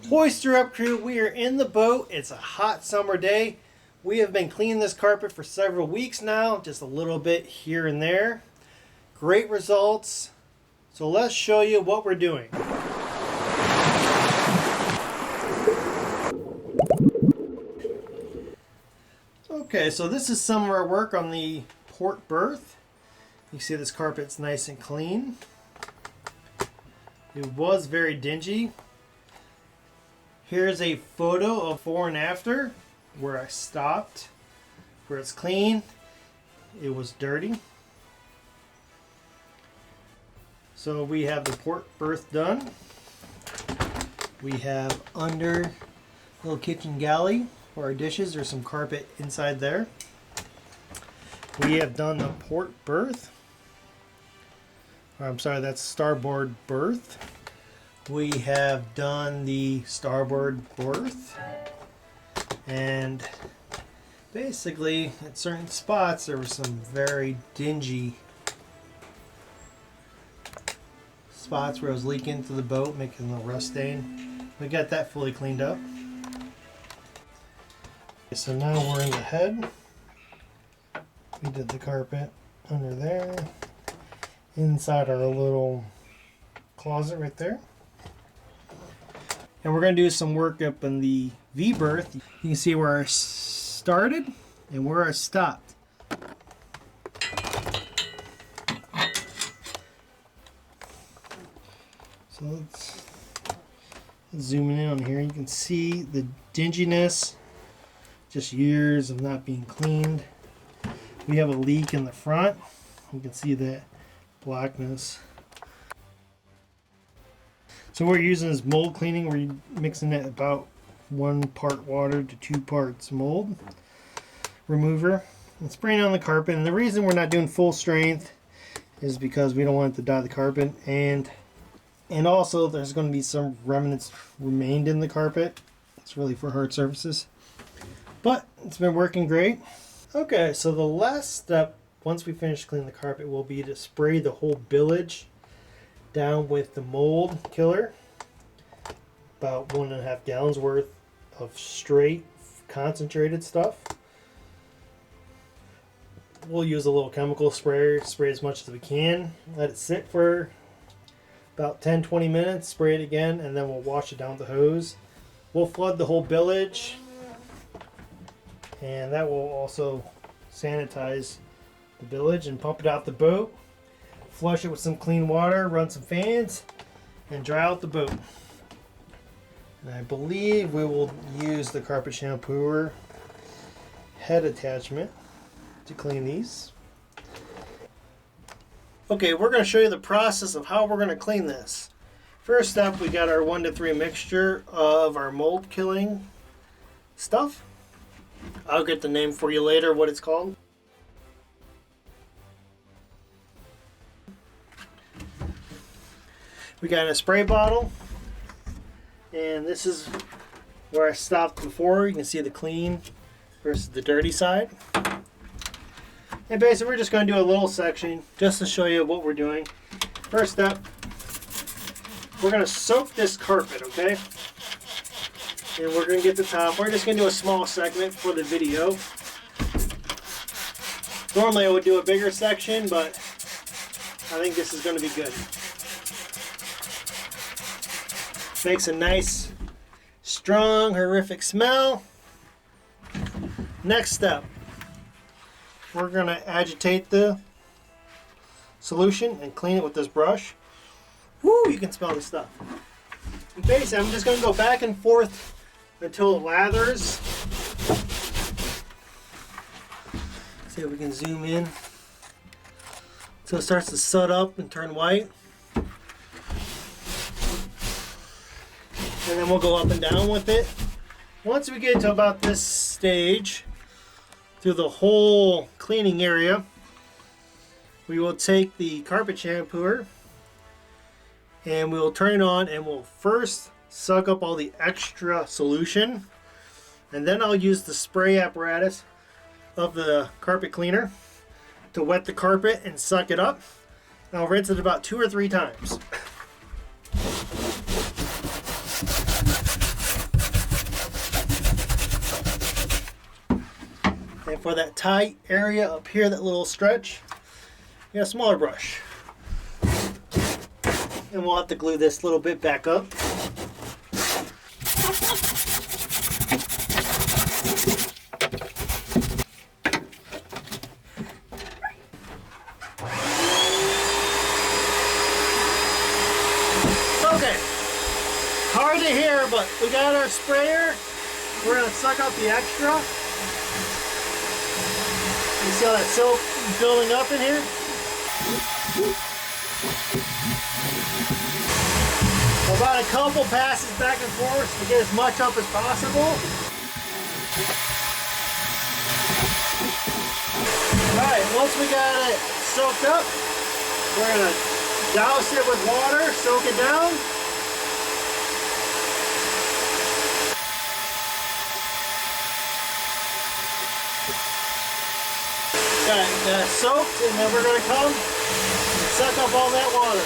Hoister up, crew. We are in the boat. It's a hot summer day. We have been cleaning this carpet for several weeks now, just a little bit here and there. Great results. So let's show you what we're doing. Okay, so this is some of our work on the port berth. You see this carpet's nice and clean. It was very dingy. Here's a photo of before and after where I stopped, where it's clean. It was dirty. So we have the port berth done. We have under little kitchen galley for our dishes. There's some carpet inside there. We have done the port berth. I'm sorry, that's starboard berth. We have done the starboard berth, and basically at certain spots there were some very dingy spots where it was leaking into the boat, making a little rust stain. We got that fully cleaned up. Okay, so now we're in the head. We did the carpet under there, inside our little closet right there. And we're going to do some work up in the V berth. You can see where I started and where I stopped. So let's zoom in on here. You can see the dinginess, just years of not being cleaned. We have a leak in the front. You can see that blackness. So what we're using is mold cleaning. We're mixing it about 1 part water to 2 parts mold remover and spraying on the carpet. And the reason we're not doing full strength is because we don't want it to dye the carpet, and also there's going to be some remnants remained in the carpet. It's really for hard surfaces, but it's been working great. Okay, so the last step once we finish cleaning the carpet will be to spray the whole billage down with the mold killer. About 1.5 gallons worth of straight concentrated stuff. We'll use a little chemical sprayer, spray as much as we can, let it sit for about 10-20 minutes, spray it again, and then we'll wash it down with the hose. We'll flood the whole billage, and that will also sanitize the billage and pump it out the boat. Flush it with some clean water, run some fans, and dry out the boat. And I believe we will use the carpet shampooer head attachment to clean these. Okay, we're going to show you the process of how we're going to clean this. First up, we got our 1 to 3 mixture of our mold killing stuff. I'll get the name for you later, what it's called. We got a spray bottle, and this is where I stopped before. You can see the clean versus the dirty side. And basically we're just going to do a little section just to show you what we're doing. First up, we're going to soak this carpet, okay? And we're going to get the top. We're just going to do a small segment for the video. Normally I would do a bigger section, but I think this is going to be good. Makes a nice, strong, horrific smell. Next step, we're going to agitate the solution and clean it with this brush. Woo, you can smell the stuff. And basically, I'm just going to go back and forth until it lathers. See if we can zoom in. So it starts to sud up and turn white. And then we'll go up and down with it. Once we get to about this stage, through the whole cleaning area, we will take the carpet shampooer and we'll turn it on, and we'll first suck up all the extra solution, and then I'll use the spray apparatus of the carpet cleaner to wet the carpet and suck it up. And I'll rinse it about 2 or 3 times. And for that tight area up here, that little stretch, you got a smaller brush. And we'll have to glue this little bit back up. Okay, hard to hear, but we got our sprayer. We're gonna suck out the extra. You see all that soap building up in here? About a couple passes back and forth to get as much up as possible. Alright, once we got it soaked up, we're gonna douse it with water, soak it down. Got it soaked, and then we're going to come and suck up all that water.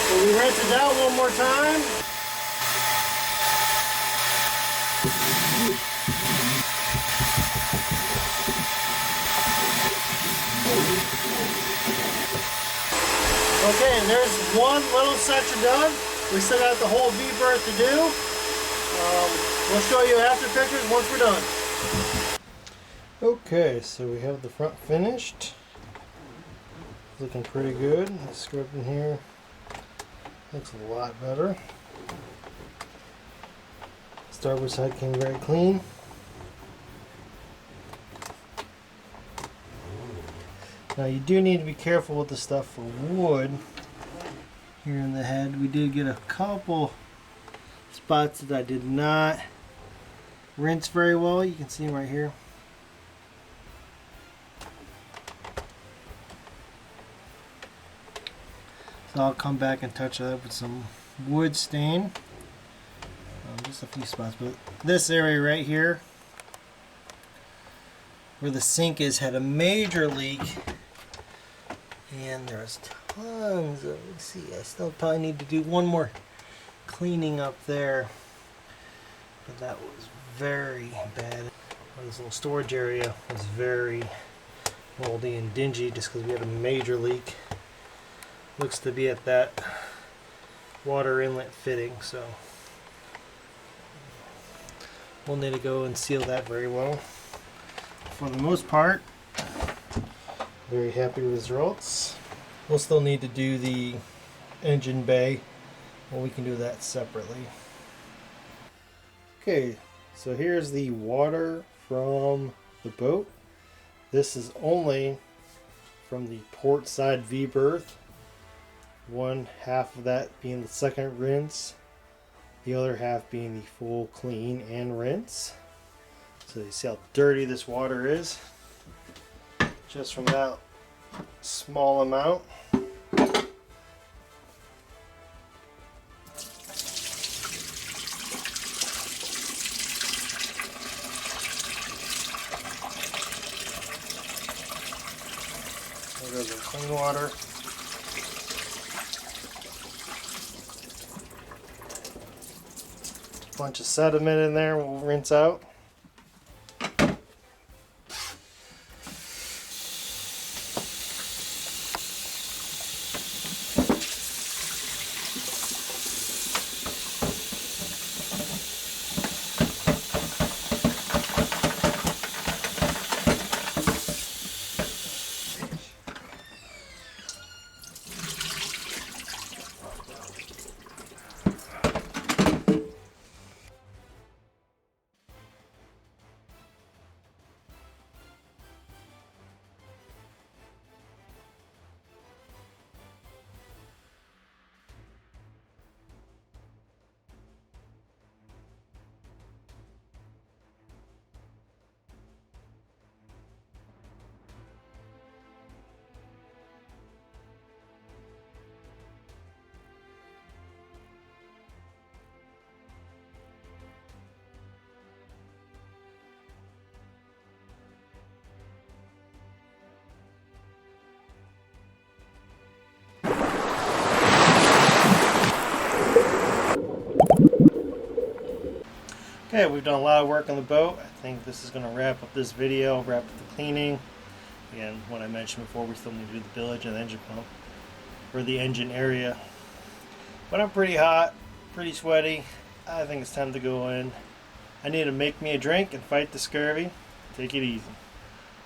So we rinse it out one more time. Okay, and there's one little section done. We still got the whole V-berth to do. We'll show you after pictures once we're done. Okay, so we have the front finished. Looking pretty good. The script in here looks a lot better. Starboard side came very clean. Now you do need to be careful with the stuff for wood here in the head. We did get a couple spots that I did not rinse very well. You can see them right here. So I'll come back and touch that with some wood stain. Just a few spots, but this area right here where the sink is had a major leak. And there's tons of, let's see, I still probably need to do one more cleaning up there. But that was very bad. This little storage area was very moldy and dingy just because we had a major leak. Looks to be at that water inlet fitting, so we'll need to go and seal that very well. For the most part, very happy results. We'll still need to do the engine bay, but we can do that separately. Okay, so here's the water from the boat. This is only from the port side V-berth. One half of that being the second rinse, the other half being the full clean and rinse. So you see how dirty this water is just from that small amount. There goes our clean water. Bunch of sediment in there we'll rinse out. Okay, we've done a lot of work on the boat. I think this is going to wrap up this video, wrap up the cleaning. Again, what I mentioned before, we still need to do the bilge and the engine pump, or the engine area. But I'm pretty hot, pretty sweaty. I think it's time to go in. I need to make me a drink and fight the scurvy. Take it easy.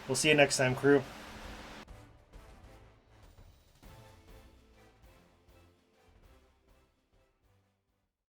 We'll see you next time, crew.